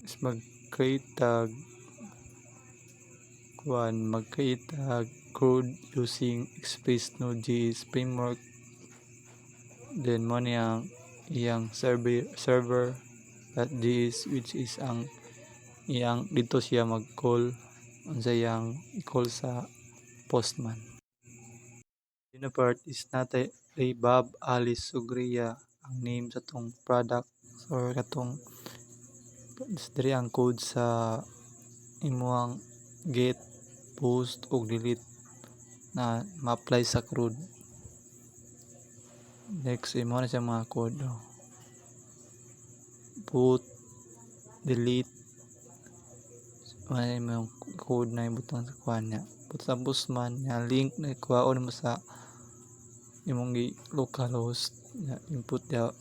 is mag-create tag code using Express Node.js framework. Then mo niyang iyang server.js which is ang iyang dito siya mag-call unsa iyang i-call sa Postman. Yun part is natay Bob Alice Sugria ang name sa tong product or katong diri ang code sa imuang get, post ug delete na ma-apply sa CRUD. Next imo na siya mga code put, delete may yung code na ibutang sa kuha niya put sa Postman nga link na ikuhaon mo sa imong localhost na input ya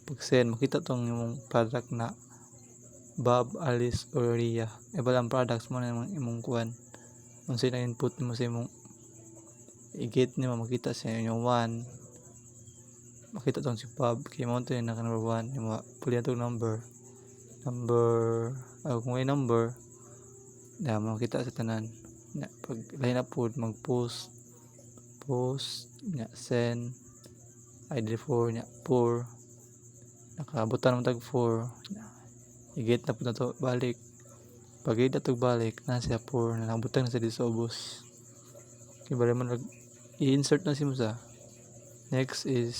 pag send makita tong imong product na Bob Alice or Ria iba lang products mo na imong kuhan unsa na input mo sa imong i-get nimo makita sa inyong 1 makita tong si Bob kay mo to yung naka number 1 yung puli tong number kung may number na makita sa tanan na pag line up po mag post nya send ID4 nya 4 nakabutan mo tag 4 i-get na po na to balik pag i-get na to balik na siya 4 na nakabutang na sa disobos kaya bali mo i-insert na siya sa next is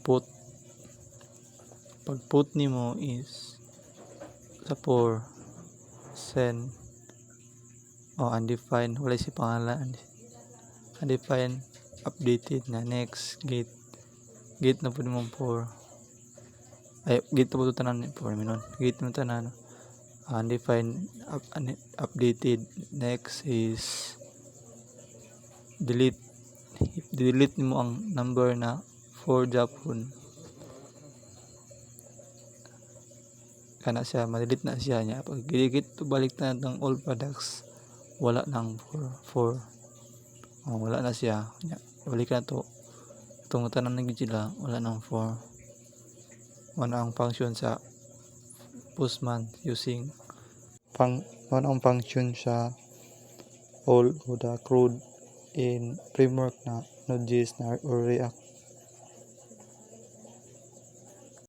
put pag put nimo is sa 4 send undefined wala si pangalan undefined updated na next get na po mo 4 ay get na po tanan 4 minon get mo tanan undefined updated next is delete mo ang number na 4 Japon kana siya ma-delete na siya niya pag gigit to balik na ng all products wala nang 4 wala na siya balik na to itong tanan ng sila wala nang 4 ang function sa Postman using ang function sa all o the CRUD in framework na Node.js na or React.